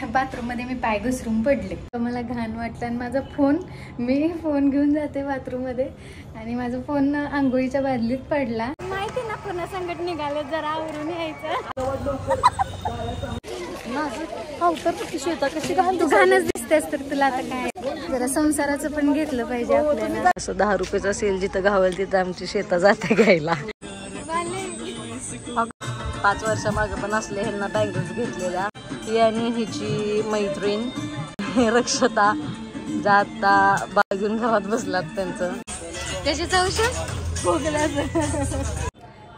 Bathroom मध्ये मी पाय घसरून पडले. मला घाण वाटलं आणि माझा फोन मी फोन घेऊन जाते बाथरूम मध्ये आणि माझा फोन आंघोळीच्या बादलीत पडला. माहिती ना पुन्हा संकट निघालं, जरा आवरून यायचं. कशी घाणच दिसतेस तर तुला आता काय जरा संसाराचं पण घेतलं पाहिजे आपल्याला. असं 10 रुपयाचं असेल जिथं घावल तिथं आमची शेता जाते घ्यायला. 5 वर्षामागे पण असले ह्यांना बॅगेज घेतलेल्या. ही आणि हिची मैत्रीण रक्षता जाता बाग घेऊन गावात बसलात त्यांचं त्याच्याच औषध.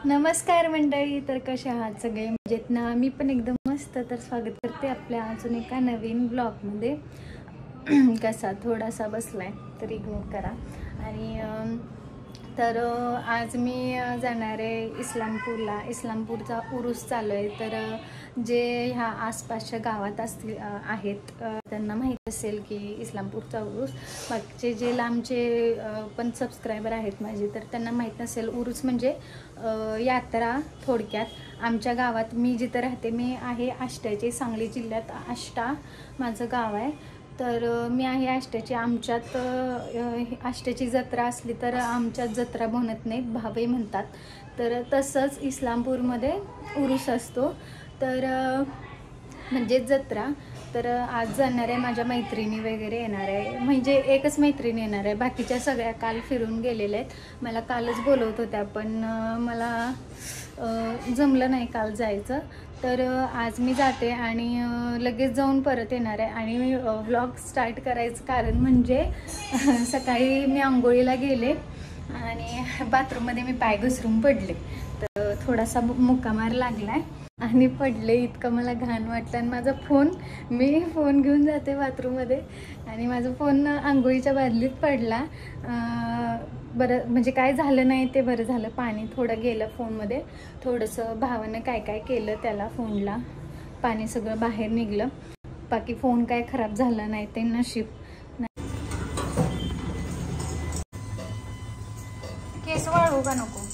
नमस्कार मंडळी, तर कशा आहात सगळे? मजेत ना? मी पण एकदम मस्त. तर स्वागत करते आपल्या अजून एका नवीन ब्लॉगमध्ये. कसा थोडासा बसलाय तर इग्नोर करा. आणि तर आज मी जाणार आहे इस्लामपूरला. इस्लामपूरचा उरूस चालू आहे. तर जे ह्या आसपासच्या गावात असतील आहेत त्यांना माहीत असेल की इस्लामपूरचा उरूस. बाकीचे जे लांबचे पण सबस्क्रायबर आहेत माझे तर त्यांना माहीत नसेल. उरूस म्हणजे यात्रा थोडक्यात. आमच्या गावात मी जिथं राहते, मी आहे आष्ट्याचे, सांगली जिल्ह्यात आष्टा माझं गाव आहे. तर मी आहे आष्ट्याची. आमच्यात आष्ट्याची जत्रा असली तर आमच्यात जत्रा म्हणत नाहीत, भावे म्हणतात. तर तसंच इस्लामपूरमध्ये उरूस असतो. तर म्हणजे जत्रा. तर आज जाणार आहे, माझ्या मैत्रिणी वगैरे येणार आहे. म्हणजे एकच मैत्रीण येणार आहे, बाकीच्या सगळ्या काल फिरून गेलेल्या आहेत. मला कालच बोलवत होत्या पण मला जमलं नाही काल जायचं. तर आज मी जाते आणि लगेच जाऊन परत येणार आहे. आणि व्लॉग स्टार्ट करायचं कारण म्हणजे सकाळी मी आंघोळीला गेले आणि बाथरूममध्ये मी पाय घसरून पडले. तर थोडासा मुक्कामार लागलाय आणि पडले. इतकं मला घाण वाटलं आणि माझा फोन मी फोन घेऊन जाते बाथरूममध्ये आणि माझा फोन आंघोळीच्या बादलीत पडला. बरं म्हणजे काय झालं नाही ते बरं झालं. पाणी थोडं गेलं फोनमध्ये. थोडंसं भावानं काय काय केलं त्याला फोनला, पाणी सगळं बाहेर निघलं. बाकी फोन काय खराब झाला नाही, ते नशीब. केस वाळवू का नको?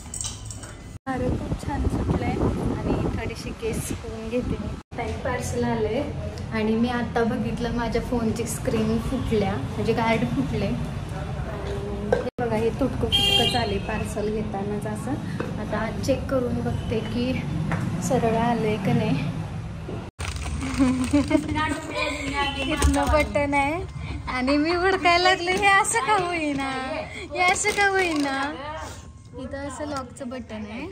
अरे खूप छान सुटलंय आणि थोडीशी केस करून घेते मी. टाईप पार्सल आलंय आणि मी आता बघितलं माझ्या फोनची स्क्रीन फुटल्या, म्हणजे गार्ड फुटले. हे बघा, हे तुटकं फुटकं चाले पार्सल घेतानाच असं. आता आज चेक करून बघते की सरळ आलंय का नाही. इथलं बटन आहे आणि मी हुडकायला लागले हे असं का होईना, हे असं का होईना. इथं असं लॉकचं बटन आहे,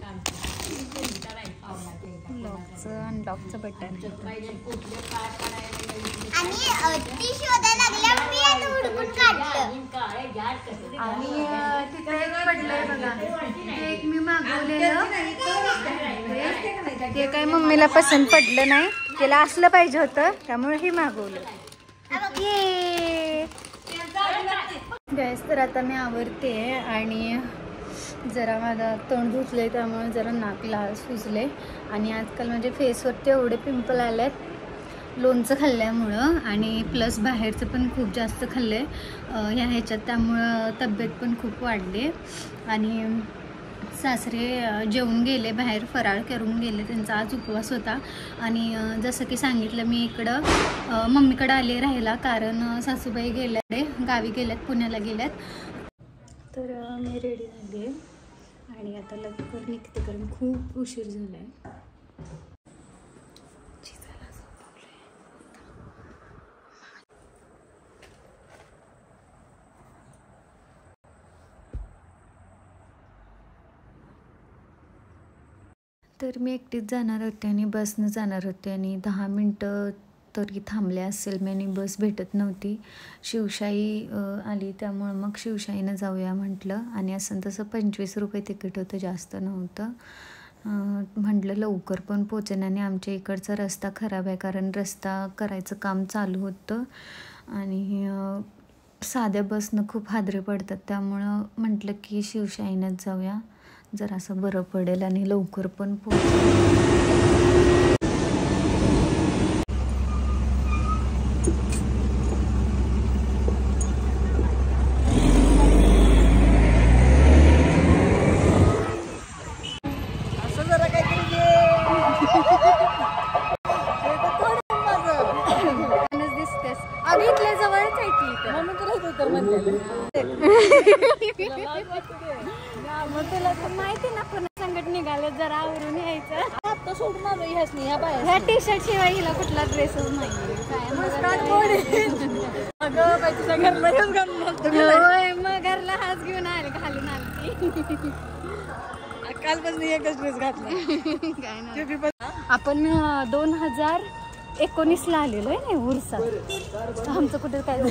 लॉकचं अनलॉकचं बटन आहे. आणि तिथे एक पडलंय बघा, ते एक मी मागवलेलं. ते काय मम्मीला पसंत पडलं नाही, त्याला असलं पाहिजे होतं त्यामुळे हे मागवलं. गॅस तर आता मी आवरते आणि जरा माझा तोंड धुतले त्यामुळे जरा नाकला सुजले. आणि आजकाल म्हणजे फेसवरती एवढे पिंपल आलेत लोणचं खाल्ल्यामुळं आणि प्लस बाहेरचं पण खूप जास्त खाल्लंय ह्या ह्याच्यात, त्यामुळं तब्येत पण खूप वाढली. आणि सासरे जेवून गेले, बाहेर फराळ करून गेले, त्यांचा आज उपवास होता. आणि जसं की सांगितलं मी इकडं मम्मीकडं आले राहायला, कारण सासूबाई गेल्या गावी गेल्यात, पुण्याला गेल्यात. तर मी रेडी झाले आणि आता लवकर निघते कारण खूप उशीर झाला आहे. तर मी एकटीच जाणार होते आणि बसनं जाणार होते आणि 10 मिनटं तरी थांबले असेल मी आणि बस भेटत नव्हती. शिवशाही आली त्यामुळं मग शिवशाहीनं जाऊया म्हटलं. आणि असं तसं 25 रुपये तिकीट होतं, जास्त नव्हतं. म्हटलं लवकर पण पोचेन आणि आमच्या इकडचा रस्ता खराब आहे कारण रस्ता करायचं काम चालू होतं आणि साध्या बसनं खूप हादरे पडतात. त्यामुळं म्हटलं की शिवशाहीनंच जाऊया, जरासं बरं पडेल आणि लवकर पण म्हणून तुला इथं तर म्हणते. मग तुला तर माहिती ना पुन्हा संकट निघालं जरा आवरून यायचं. आता सोडून आलो ह्याच नाही ह्या बाया. ह्या टी शर्ट शिवाय हिला कुठला ड्रेसच नाही. अगं बाई तुझ्या घरला येऊन होय मग घरला हाच घेऊन आले घालून आली. कालपासून एकच ड्रेस घातला. काय नाही आपण 2019 ला आलेलो आहे ना उरसात. आमचं कुठे काय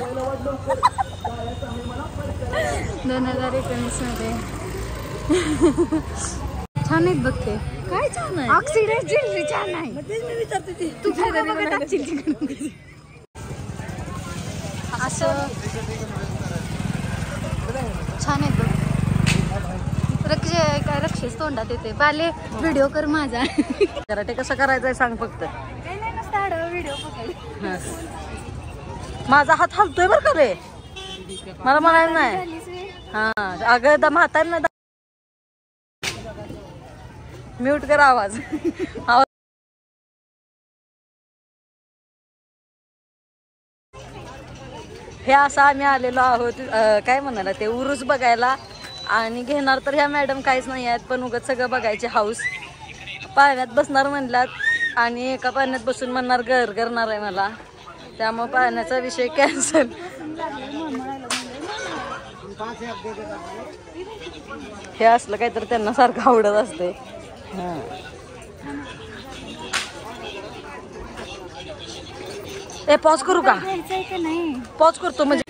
2019 मध्ये. छान आहेत बघते. काय छान आहे. ऑक्सिडाइज ज्वेलरी छान आहे. तेच मी विचारते तू बघत असशील असं छान आहेत बघ. रक्षेच तोंडात येते. बाले व्हिडिओ कर माझा. कराटे कसं करायचंय सांग फक्त. व्हिडिओ बघायला. माझा हात हलतोय बरं का रे. मला म्हणायला नाही. हा अगं दम हाताने म्यूट कर आवाज. हे असं आम्ही आलेलो आहोत काय म्हणाला ते उरूस बघायला. आणि घेणार तर ह्या मॅडम काहीच नाही आहेत पण उगाच सगळं बघायचे हाऊस. पाळण्यात बसणार म्हणल्यात आणि एका पाळण्यात बसून म्हणणार घर करणार आहे मला. त्यामुळे पाळण्याचा विषय कॅन्सल. हे असलं काहीतरी त्यांना सारखं आवडत असते. ए पॉज करू का. पॉज करतो म्हणजे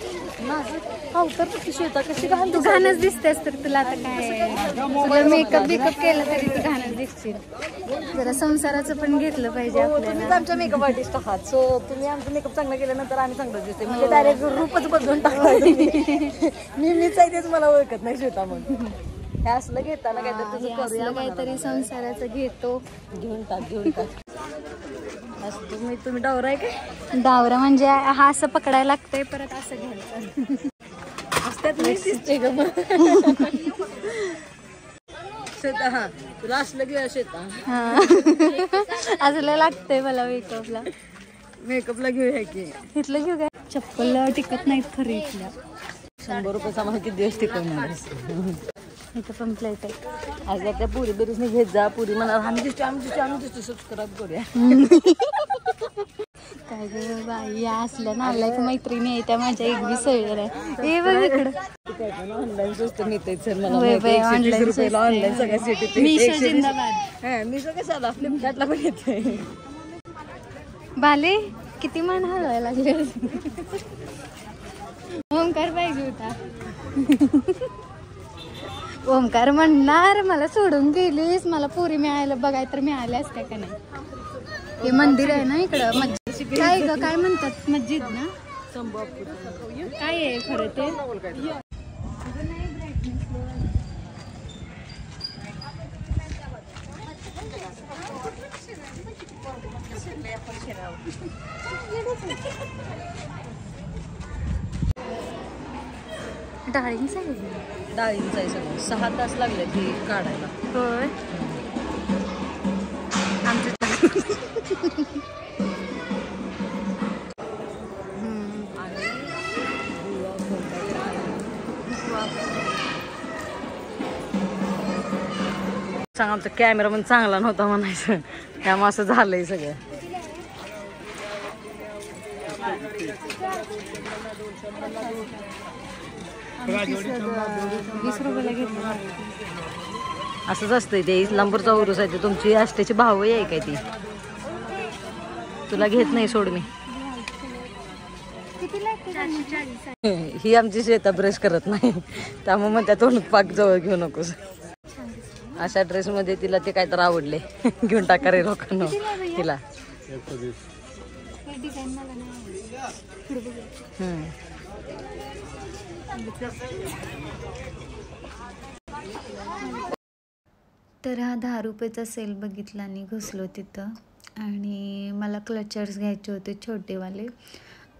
तू घाणच दिसतेस तर तुला आता काय तुला मेकअप बिकअप केलं तरी तू घाणच दिसशील. जरा संसाराचं पण घेतलं पाहिजे आपल्याला. आमच्या मेकअप आर्टिस्ट आहात सो तुम्ही आमचं मेकअप चांगलं केल्यानंतर आम्ही चांगलं दिसते. म्हणजे डायरेक्ट रूपच बदलून टाकलं. मीच आहे तेच मला ओळखत नाही श्वेता. मग हे असलं घेताना काहीतरी संसाराचं घेतो. घेऊन टाक. तुम्ही डावरा आहे काय. डावरा म्हणजे हा असं पकडायला लागतंय परत असं घ्यायचं. दिसते ग मग. शेता हा तुला असलं घेऊया शेता. असलं लागतंय मला मेकअपला घेऊया की. इथलं घेऊ काय. चप्पल टिकत नाहीत खरी इथल्या. 100 रुपयाचा मला किती दिवस टिकवणार. इथं पण प्लेट आहे. आज त्या पुरी बेरीजने घेत जा. पुरी म्हणा आम्ही दिसतो सबस्क्राईब करूया. काय ग बाई या असल्या नालायक मैत्रिणी आहे त्या माझ्या एक बी सळ्या आहे. हे बघ इकडं ऑनलाईन स्वस्त मिळते सर मला. ऑनलाईन सगळ्या सिटी. मीशो जिंदाबाद. मीशो कशाला फ्लिपकार्टला पण येते. बाले किती मान हलवायला लागले. ओमकार पाहिजे होता. ओमकार म्हणणार मला सोडून गेलीस मला पुरी मिळायला बघाय तर मिळाल्या असत्या का नाही. हे मंदिर आहे ना इकडं मस्जिद काय ग काय म्हणतात मस्जिद ना काय आहे खरं ते. डाळींचं आहे. डाळींचं आहे सगळं. 6 तास लागले ती काढायला. होय आमचं सांग आमचा कॅमेरा पण चांगला नव्हता म्हणायचं. त्यामुळे असं झालंय सगळं. असंच असतंय ते. इस्लामपूरचा उरूस आहे ते. तुमची आष्टेची भाऊ आहे काय ती. तुला घेत नाही सोड मी. ही आमची शेता ब्रश करत नाही त्यामुळे म्हणत्या तोंड पाक जवळ घेऊ नकोस. अशा ड्रेस मध्ये तिला ते काय तर आवडले. घेऊन टाका रे लोकांना तिला. तर हा 10 रुपयाचा सेल बघितला आणि घुसलो तिथं. आणि मला क्लचर्स घ्यायचे होते छोटेवाले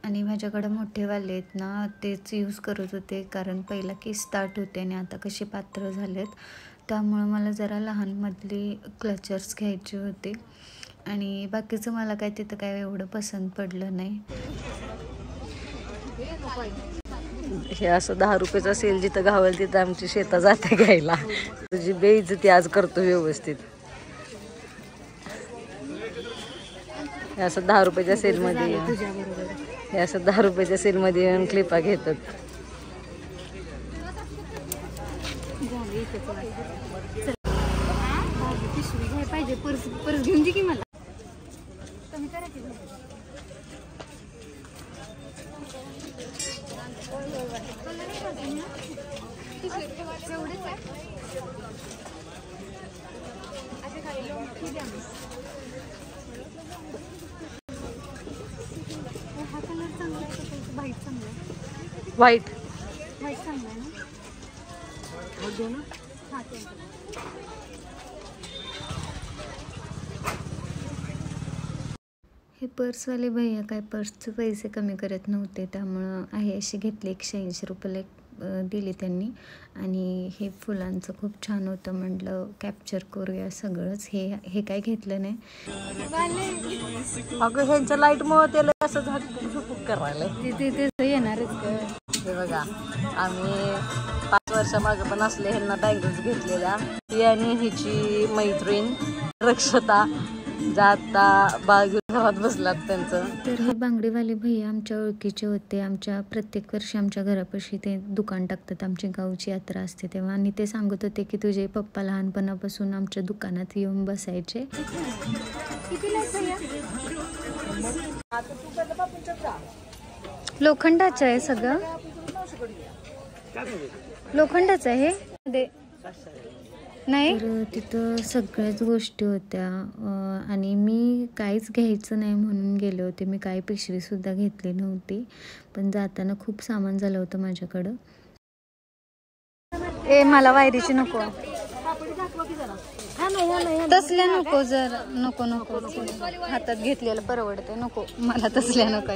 आणि माझ्याकडे मोठेवाले आहेत ना तेच यूज करत होते. कारण पहिला केस स्टार्ट होते आणि आता कसे पातळ झालेत त्यामुळं मला जरा लहानमधले क्लचर्स घ्यायचे होते. आणि बाकीचं मला काय तिथं काय एवढं पसंत पडलं नाही. हे असं 10 रुपयाचं सेल जिथं घावेल तिथं आमची शेता जाते घ्यायला. तुझी बेइज्जती आज करतो व्यवस्थित. हे असं 10 रुपयाच्या सेलमध्ये हे असं 10 रुपयाच्या सेलमध्ये येऊन क्लिपा घेतात. पाहिजे परस घेऊन दे की मला. कमी करा की व्हाईट चांगला आहे ना. हे पर्सवाले भैया काय पर्सचे पैसे कमी करत नव्हते, त्यामुळं आहे अशी घेतली. 180 रुपयाला दिली त्यांनी. आणि हे फुलांचं खूप छान होतं, म्हटलं कॅप्चर करूया सगळंच. हे काय घेतलं नाही. अगं ह्यांच्या लाईटमुळे त्याला असं झुकझुक करायला ते येणारच. हे बघा, आम्ही 5 वर्षामागे पण असले ह्यांना बँगल्स घेतलेल्या. ती आणि हिची मैत्रीण रक्षता जाता बाळ घेऊन गावात बसलात त्यांचं. तर हे बांगडीवाले भैया आमच्या ओळखीचे होते. आमच्या प्रत्येक वर्षी आमच्या घरापाशी ते दुकान टाकतात. आमची गावची यात्रा असते तेव्हा. आणि ते सांगत होते की तुझे पप्पा लहानपणापासून आमच्या दुकानात येऊन बसायचे. लोखंडाचं आहे सगळं, लोखंडाचं आहे हे नाही. तर तिथं सगळ्याच गोष्टी होत्या आणि मी काहीच घ्यायचं नाही म्हणून गेले होते. मी काही पिशवीसुद्धा घेतली नव्हती, पण जाताना खूप सामान झालं होतं माझ्याकडं. मला वायरीची नको, तसल्या नको, जर नको नको हातात घेतलेलं परवडते. नको मला तसल्या नको.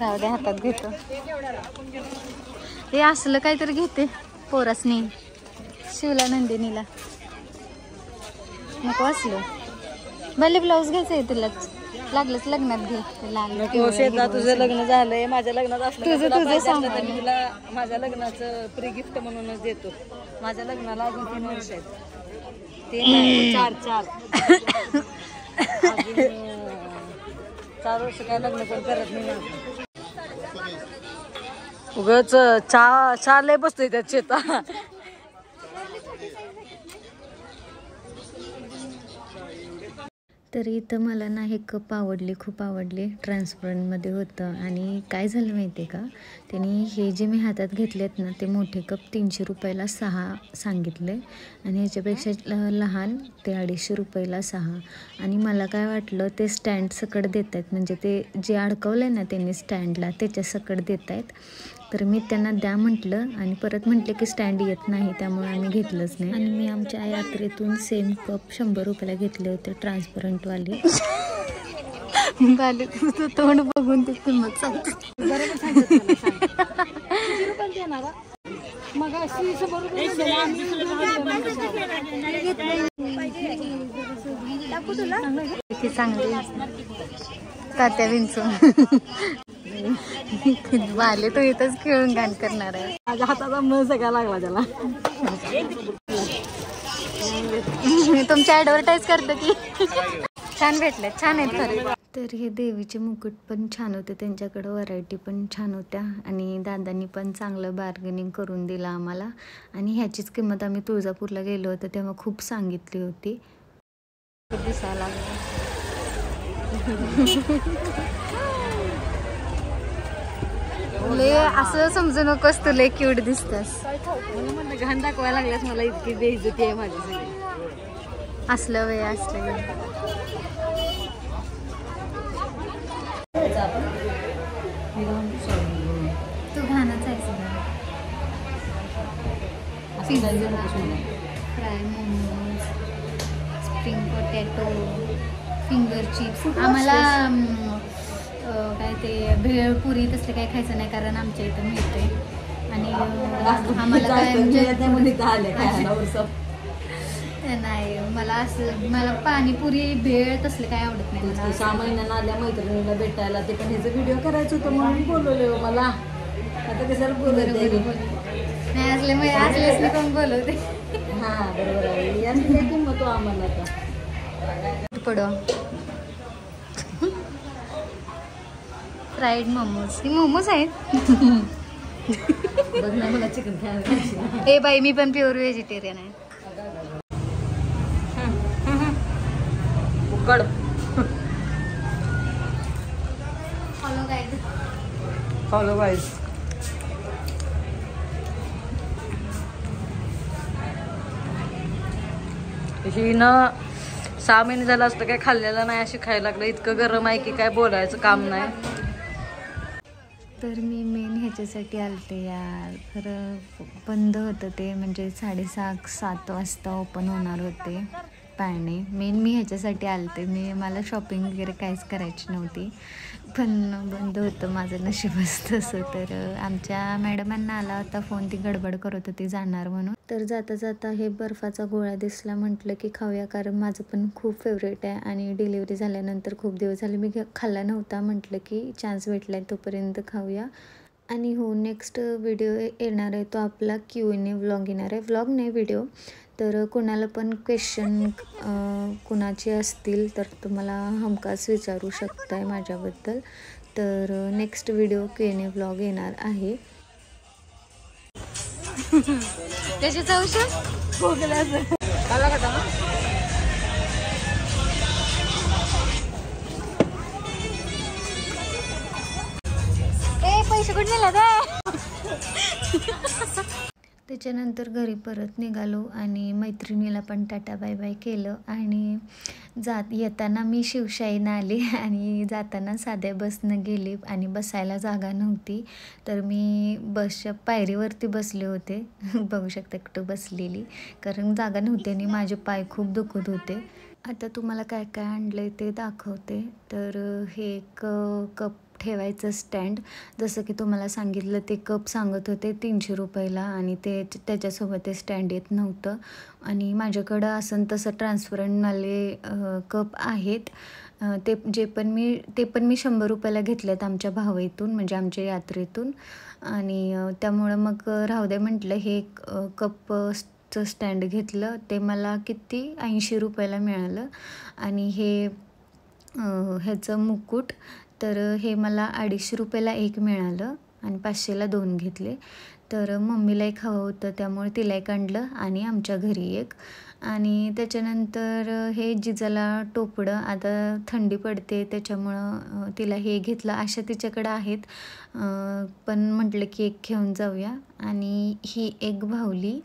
राहू दे, हातात घेतो. हे असलं काहीतरी घेते पोरासनी, शिवला नंदिनीला नको असलं. भले ब्लाऊज घ्यायचं आहे तुलाच, लागलंच लग्नात घे. तुझं लग्न झालंय, माझ्या लग्नात असलं तुझं सामान मी तुला माझ्या लग्नाचं प्री गिफ्ट म्हणूनच देतो. माझ्या लग्नाला अजून 3 वर्ष आहेत. 4 वर्ष काय लग्न पण करत नाही. उगाच चहा लय बसतोय त्यात शेता. तर इथं मला ना हे कप आवडले, खूप आवडले. ट्रान्सपरंटमध्ये होतं. आणि काय झालं माहिती आहे का, त्यांनी हे जे मी हातात घेतलेत ना ते मोठे कप 300 रुपयाला 6 सांगितले. आणि ह्याच्यापेक्षा लहान ते 250 रुपयाला 6. आणि मला काय वाटलं ते स्टँड सकट देत आहेत, म्हणजे ते जे अडकवलं आहे ना त्यांनी स्टँडला त्याच्या सकट देत आहेत. तर मी त्यांना द्या म्हटलं आणि परत म्हटलं की स्टँड येत नाही, त्यामुळे आम्ही घेतलंच नाही. आणि मी आमच्या यात्रेतून सेम कप 100 रुपयाला घेतले होते ट्रान्सपरंटवाले. बाले तुझं तोंड बघून ते किंमत सांगते. चांगली तात्या विंचून वाले तो इथंच खेळून घाण करणार आहे. माझ्या हाताचा मळ सगळा लागला त्याला. तुमची ऍडव्हर्टाईज करतो की. छान भेटले, छान आहेत खरं. तर हे देवीचे मुकुट पण छान होते, त्यांच्याकडं व्हरायटी पण छान होत्या. आणि दादांनी पण चांगलं बार्गेनिंग करून दिलं आम्हाला. आणि ह्याचीच किंमत आम्ही तुळजापूरला गेलो होतो तेव्हा खूप सांगितली होती. दिसायला लय असं समजू नकोस, तू लय क्यूट दिसतेस. म्हणून घाण दाखवायला लागल्यास मला. इतकी बेइज्जती आहे माझी सगळी. असलं वेळ असलं तू घाणच आहे सगळं. Fry momos, spring potato, finger chips. आम्हाला काय ते भेळपुरी तसले काही खायचं नाही, कारण आमच्या इथं मिळते. आणि आम्हाला काय नाही मला असं मला पाणीपुरी भेळ तसलं काय आवडत नाही मला. 6 महिन्यांना आल्या मैत्रिणीला भेटायला, ते पण ह्याचं व्हिडिओ करायचं होतं म्हणून बोलवले हो मला. आता कशाला बोलवते नाही असलेच नाही कोण बोलवते. हां बरोबर आहे. यांनी काय किंमत आम्हाला आता पडो फ्राईड मोमोज. हे मोमोज आहेत. बघ नाही मला चिकन खायला. ए बाई मी पण प्युअर व्हेजिटेरियन आहे. उकड फॉलो गाईज. ही ना 6 महिने झालं असतं काय खाल्लेलं नाही, अशी खायला लागलं. इतकं गरम आहे की काय बोलायचं काम नाही. तर मी मेन ह्याच्यासाठी आलते यार. खरं बंद होतं ते, म्हणजे 6:30-7 वाजता ओपन होणार होते पाळणे. मेन मी ह्याच्यासाठी आलते. मला शॉपिंग वगैरे काहीच करायची नव्हती, पण बंद होतं. माझं नशीबच तसं. तर आमच्या मॅडमांना आला होता फोन, ती गडबड करत होती जाणार म्हणून. तर जाता जाता हे बर्फाचा गोळा दिसला, म्हटलं की खाऊया, कारण माझं पण खूप फेवरेट आहे आणि डिलिव्हरी झाल्यानंतर खूप दिवस झाले मी खाल्ला नव्हता. म्हटलं की चान्स भेटला आहे तोपर्यंत खाऊया. आणि हो, नेक्स्ट व्हिडिओ येणार आहे तो आपला Q&A व्लॉग येणार आहे. व्लॉग नाही, व्हिडिओ. तर कोणाला पण क्वेश्चन कुणाचे असतील तर तुम्हाला हमखास विचारू शकताय माझ्याबद्दल. तर नेक्स्ट व्हिडिओ Q&A व्लॉग येणार आहे. त्याच्याचं औषध खोकल्याचं पैसे कुठे नेला का? त्याच्यानंतर घरी परत निघालो आणि मैत्रिणीला पण टाटा बाय बाय केलं. आणि येताना मी शिवशाहीनं आली आणि जाताना साध्या बसनं गेली आणि बसायला जागा नव्हती, तर मी बसच्या पायरीवरती बसले होते. बघू शकता एकटं बसलेली, कारण जागा नव्हती आणि माझे पाय खूप दुखत होते. आता तुम्हाला काय काय आणलं ते दाखवते. तर हे एक कप ठेवायचं स्टँड, जसं की तुम्हाला सांगितलं ते कप सांगत होते 300 रुपयाला आणि त्याच्यासोबत ते स्टँड येत नव्हतं. आणि माझ्याकडं असं तसं ट्रान्सपरंटवाले कप आहेत. ते पण मी 100 रुपयाला घेतलेत आमच्या भावईतून, म्हणजे आमच्या यात्रेतून. आणि त्यामुळं मग राहू दे म्हटलं. हे कपचं स्टँड घेतलं, ते मला किती 80 रुपयाला मिळालं. आणि ह्याचं मुकुट, तर हे मला 250 रुपयाला एक मिळालं आणि 500ला 2 घेतले. तर मम्मीला एक हवं होतं, त्यामुळे तिला एक आणलं आणि आमच्या घरी एक. आणि त्याच्यानंतर हे जिजाला टोपडं, आता थंडी पडते त्याच्यामुळं तिला हे घेतलं. अशा तिच्याकडं आहेत, पण म्हटलं की एक घेऊन जाऊया. आणि ही एक बाहुली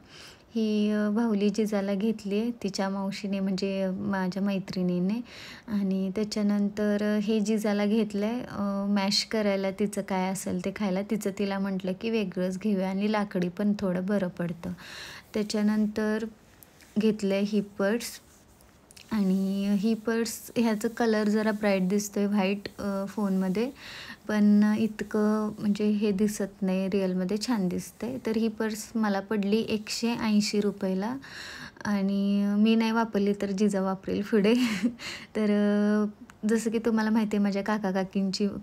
जिजाला घेतली आहे तिच्या मावशीने, म्हणजे माझ्या मैत्रिणीने. आणि त्याच्यानंतर हे जिजाला घेतलं आहे मॅश करायला, तिचं काय असेल ते खायला. तिला म्हटलं की वेगळंच घेऊया आणि लाकडी पण थोडं बरं पडतं. त्याच्यानंतर घेतलं आहे ही पर्स. आणि ही पर्स ह्याचं कलर जरा ब्राईट दिसतो आहे व्हाईट फोनमध्ये, पण इतकं म्हणजे हे दिसत नाही रिअलमध्ये, छान दिसते. तर ही पर्स मला पडली 180 रुपयाला. आणि मी नाही वापरली तर जिजा वापरेल पुढे. तर जसं की तुम्हाला माहिती आहे माझ्या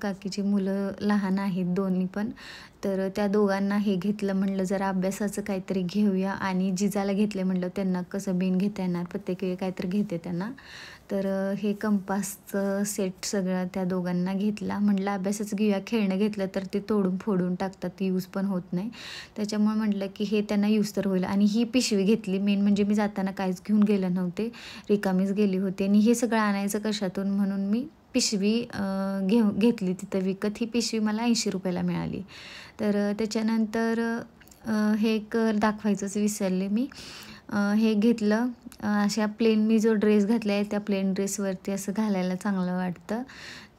काकीची मुलं लहान आहेत दोन्ही पण, तर त्या दोघांना हे घेतलं. म्हटलं जरा अभ्यासाचं काहीतरी घेऊया. आणि जिजाला घेतले म्हटलं त्यांना कसं बिन घेता येणार, प्रत्येक वेळी काहीतरी घेते त्यांना. तर हे कंपासचं सेट सगळं त्या दोघांना घेतला. म्हटलं अभ्यासाचं घेऊया, खेळणं घेतलं तर ते तोडून फोडून टाकतात, यूज पण होत नाही. त्याच्यामुळे म्हटलं की हे त्यांना यूज तर होईल. आणि ही पिशवी घेतली. मेन म्हणजे मी जाताना काहीच घेऊन गेले नव्हते, रिकामीच गेली होते. आणि हे सगळं आणायचं कशातून म्हणून मी पिशवी घेतली तिथं विकत. ही पिशवी मला 80 रुपयाला मिळाली. तर त्याच्यानंतर हे एक दाखवायचंच विसरले मी. हे घेतलं. अशा प्लेन मी जो ड्रेस घातला आहे त्या प्लेन ड्रेसवरती असं घालायला चांगलं वाटतं.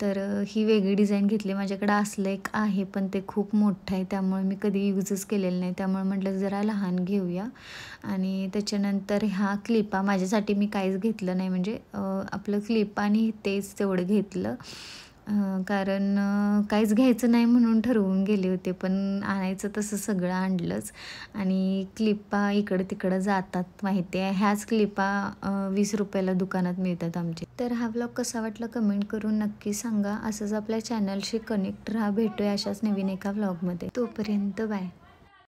तर ही वेगळी डिझाईन घेतली. माझ्याकडं असलं एक आहे, पण ते खूप मोठं आहे, त्यामुळे मी कधी यूजच केलेलं नाही. त्यामुळे म्हटलं जरा लहान घेऊया. आणि त्याच्यानंतर ह्या क्लिपा, माझ्यासाठी मी काहीच घेतलं नाही, म्हणजे आपलं क्लिप आणि तेच तेवढं घेतलं. कारण काहीच घ्यायचं नाही म्हणून ठरवून गेले होते, पण आणायचं तसं सगळं आणलंच. आणि क्लिपा इकडं तिकडं जातात माहिती आहे. ह्याच क्लिपा 20 रुपयाला दुकानात मिळतात आमचे. तर हा व्लॉग कसा वाटला कमेंट करून नक्की सांगा. असंच आपल्या चॅनलशी कनेक्ट राहा. भेटूया अशाच नवीन एका व्लॉगमध्ये. तोपर्यंत बाय.